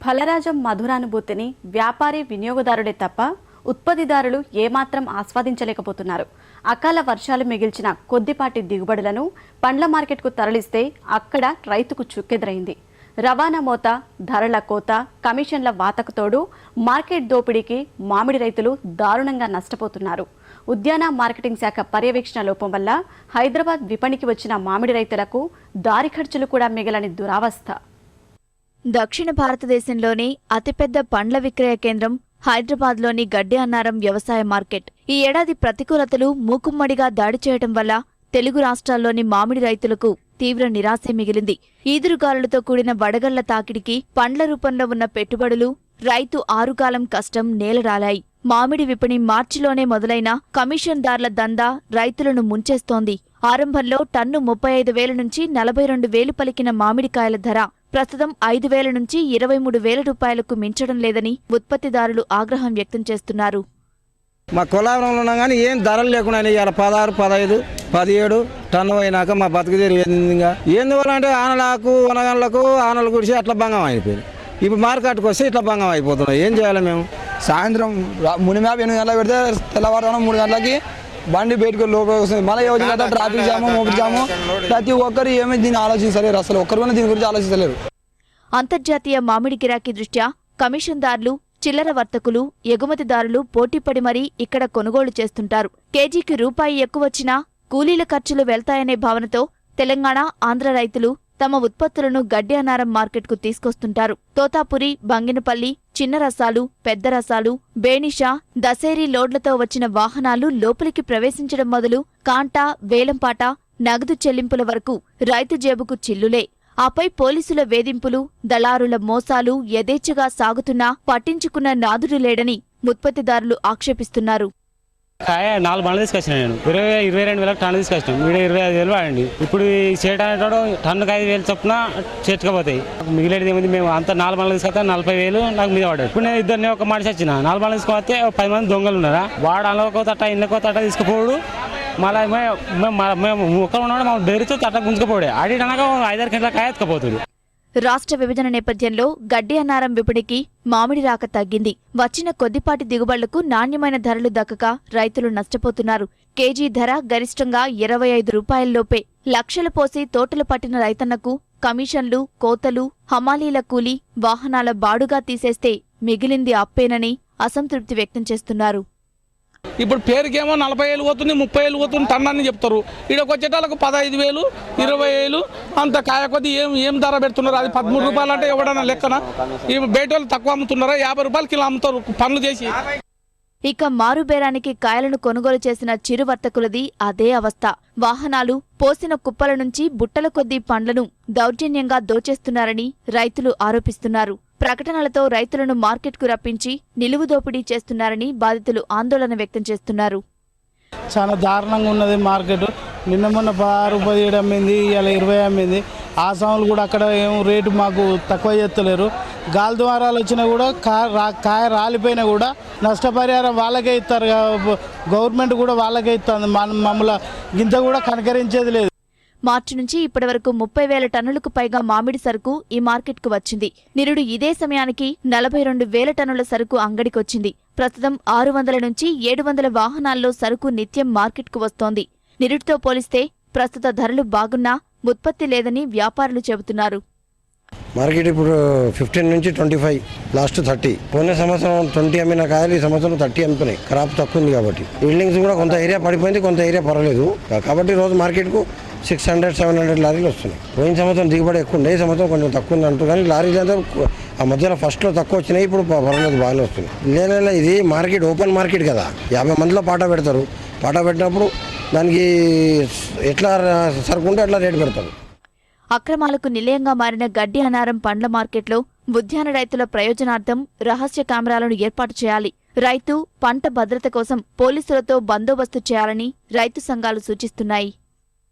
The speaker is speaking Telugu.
ఫలరాజం మధురానుభూతిని వ్యాపారి వినియోగదారుడే తప్ప ఉత్పత్తిదారులు ఏమాత్రం ఆస్వాదించలేకపోతున్నారు. అకాల వర్షాలు మిగిల్చిన కొద్దిపాటి దిగుబడులను పండ్ల మార్కెట్కు తరలిస్తే అక్కడ రైతుకు చుక్కెదురైంది. రవాణా మోత, ధరల కోత, కమిషన్ల వాతకు తోడు మార్కెట్ దోపిడీకి మామిడి రైతులు దారుణంగా నష్టపోతున్నారు. ఉద్యాన మార్కెటింగ్ శాఖ పర్యవేక్షణ లోపం వల్ల హైదరాబాద్ విపణికి వచ్చిన మామిడి రైతులకు దారి ఖర్చులు కూడా మిగలని దురావస్థ. దక్షిణ భారతదేశంలోని అతిపెద్ద పండ్ల విక్రయ కేంద్రం హైదరాబాద్లోని గడ్డి అన్నారం వ్యవసాయ మార్కెట్. ఈ ఏడాది ప్రతికూలతలు మూకుమ్మడిగా దాడి చేయటం వల్ల తెలుగు రాష్ట్రాల్లోని మామిడి రైతులకు తీవ్ర నిరాశే మిగిలింది. ఈదురుగాలులతో కూడిన వడగళ్ల తాకిడికి పండ్ల రూపంలో ఉన్న పెట్టుబడులు, రైతు ఆరుగాలం కష్టం నేలరాలాయి. మామిడి విపణి మార్చిలోనే మొదలైన కమిషన్దార్ల దందా రైతులను ముంచేస్తోంది. ఆరంభంలో టన్ను 35,000 నుంచి 42,000 పలికిన మామిడికాయల ధర ప్రస్తుతం 5,000 నుంచి 23,000 రూపాయలకు మించడం లేదని ఉత్పత్తిదారులు ఆగ్రహం వ్యక్తం చేస్తున్నారు. మా కొలావరంలో ఉన్నా కానీ ఏం ధరలు లేకుండా ఇవాళ 16, 15, 17 టన్ను అయినాక మా బతుకుదేరు ఎందువల్ల అంటే ఆనలకు వనగండ్లకు ఆనలు కుడిచి అట్లా భంగం అయిపోయింది. ఇప్పుడు మార్కెట్కి వస్తే ఇట్లా భంగం అయిపోతున్నాం. ఏం చేయాలి మేము? సాయంత్రం మునిమాప 8 గంటలకు పెడితే తెల్లవారుజామున 3 గంటలకి బండి బయటకు లోపలికి వస్తుంది. మళ్ళీ యోజన ట్రాఫిక్ జాము, మోపిడి జాము, ప్రతి ఒక్కరు ఏమీ దీన్ని ఆలోచించలేరు. అసలు ఒక్కరు కూడా దీని గురించి ఆలోచించలేరు. అంతర్జాతీయ మామిడి గిరాకీ దృష్ట్యా కమిషన్దారులు, చిల్లర వర్తకులు, ఎగుమతిదారులు పోటీపడి మరీ ఇక్కడ కొనుగోలు చేస్తుంటారు. కేజీకి రూపాయి ఎక్కువొచ్చినా కూలీల ఖర్చులు వెళ్తాయనే భావనతో తెలంగాణ, ఆంధ్ర రైతులు తమ ఉత్పత్తులను గడ్డి అన్నారం మార్కెట్కు తీసుకొస్తుంటారు. తోతాపురి, బంగినపల్లి, చిన్న రసాలు, పెద్ద రసాలు, బేనిషా, దసేరీ లోడ్లతో వచ్చిన వాహనాలు లోపలికి ప్రవేశించడం మొదలు కాంటా, వేలంపాట, నగదు చెల్లింపుల వరకు రైతు జేబుకు చిల్లులే. ఆపై పోలీసుల వేధింపులు, దళారుల మోసాలు యథేచ్ఛగా సాగుతున్నా పట్టించుకున్న నాదుడు లేడని ఉత్పత్తిదారులు ఆక్షేపిస్తున్నారు. 4 బండ్లు తీసుకొచ్చిన నేను 22,000 టన్ను తీసుకొచ్చినాం. 25,000 వాడండి. ఇప్పుడు చేయడానికి టన్నుకు 5,000 చొప్పున చేర్చుకోపోతాయి. మిగిలేదు ఏముంది, మేము అంతా 4 బండ్లు తీసుకొస్తా 40,000 నాకు మీద పడ్డాడు. ఇప్పుడు నేను ఇద్దరిని ఒక మనిషి వచ్చిన 4 బండ్లు తీసుకొస్తే 10 మంది దొంగలు ఉన్నారా, వాడు అన్నకో తట్ట ఇన్నకో తట్ట తీసుకుపోడు. మళ్ళీ మేము ఒక్కరు ఉన్నాడు మా బెరుతో తట్ట గుంజుకుపోడే ఆడి అనక 5-6 గంటల కాయ ఎత్తుకుపోతుంది. రాష్ట్ర విభజన నేపథ్యంలో గడ్డి అన్నారం విపణికి మామిడి రాక తగ్గింది. వచ్చిన కొద్దిపాటి దిగుబడులకు నాణ్యమైన ధరలు దక్కక రైతులు నష్టపోతున్నారు. కేజీ ధర గరిష్టంగా 25 రూపాయల్లోపే. లక్షలు పోసి తోటలు పట్టిన రైతన్నకు కమిషన్లు, కోతలు, హమాలీల కూలీ, వాహనాల బాడుగా తీసేస్తే మిగిలింది అప్పేనని అసంతృప్తి వ్యక్తం చేస్తున్నారు. ఇప్పుడు పేరుకేమో 40,000 పోతుంది, 30,000 పోతుంది టన్ అని చెప్తారు. ఇక్కడికి వచ్చేటాలకు 15,000, 20,000 అంత కాయ కొద్ది ఏం ధర పెడుతున్నారు? అది 13 రూపాయలు అంటే ఎవడన్నా లెక్కన? ఈ బయట వాళ్ళు తక్కువ అమ్ముతున్నారా? 50 రూపాయలు కిలో అమ్ముతారు పనులు చేసి. ఇక మారుబేరానికి కాయలను కొనుగోలు చేసిన చిరు వర్తకులది అదే అవస్థ. వాహనాలు పోసిన కుప్పల నుంచి బుట్టల కొద్దీ పండ్లను దౌర్జన్యంగా దోచేస్తున్నారని రైతులు ఆరోపిస్తున్నారు. ప్రకటనలతో రైతులను మార్కెట్కు రప్పించి నిలువు దోపిడీ చేస్తున్నారని బాధితులు ఆందోళన వ్యక్తం చేస్తున్నారు. చాలా దారుణంగా ఉన్నది మార్కెట్. నిన్న మొన్న 16, 17 అమ్మింది, ఇలా 20 అమ్మింది. ఆ సాములు కూడా అక్కడ ఏం రేటు మాకు తక్కువ చేస్తలేరు. గాలి ద్వారాలు వచ్చినా కూడా కాయ రాలిపోయినా కూడా నష్టపరిహారం వాళ్ళకే ఇస్తారు. గవర్నమెంట్ కూడా వాళ్ళకే ఇస్తుంది. మమ్మల్ని ఇంత కూడా కనకరించేది లేదు. మార్చి నుంచి ఇప్పటివరకు 30,000 టన్నులకు పైగా మామిడి సరుకు ఈ మార్కెట్కు వచ్చింది. నిరుడు ఇదే సమయానికి 42,000 టన్నుల సరుకు అంగడికొచ్చింది. ప్రస్తుతం 600 నుంచి 700 వాహనాల్లో సరుకు నిత్యం మార్కెట్కు వస్తోంది. నిరుడితో పోలిస్తే ప్రస్తుత ధరలు బాగున్నా ఉత్పత్తి లేదని వ్యాపారులు చెబుతున్నారు. మార్కెట్ ఇప్పుడు 15 నుంచి 25, లాస్ట్ 30. పోయిన సంవత్సరం 20 అమ్మిన కాయలు ఈ సంవత్సరం 30 అమ్ముతున్నాయి. క్రాప్ తక్కువ ఉంది కాబట్టి బిల్డింగ్స్ కూడా కొంత ఏరియా పడిపోయింది, కొంత ఏరియా పర్వాలేదు. కాబట్టి రోజు మార్కెట్కు 600, 700 లారీలు వస్తున్నాయి. పోయిన సంవత్సరం దిగుబడి ఎక్కువ ఉండే, ఈ సంవత్సరం కొంచెం తక్కువ ఉంది అంటూ, కానీ లారీలు అంతా ఆ మధ్యలో ఫస్ట్లో తక్కువ వచ్చినాయి, ఇప్పుడు పర్వాలేదు బాగానే వస్తున్నాయి. లేనేలా ఇది మార్కెట్ ఓపెన్ మార్కెట్ కదా, 50 మందిలో పాట పెడతారు. పాట పెట్టినప్పుడు దానికి ఎట్లా సరుకుంటే అట్లా రేటు పెడతారు. అక్రమాలకు నిలయంగా మారిన గడ్డి అన్నారం పండ్ల మార్కెట్లో ఉద్యాన రైతుల ప్రయోజనార్థం రహస్య కెమెరాలను ఏర్పాటు చేయాలి. రైతు, పంట భద్రత కోసం పోలీసులతో బందోబస్తు చేయాలని రైతు సంఘాలు సూచిస్తున్నాయి.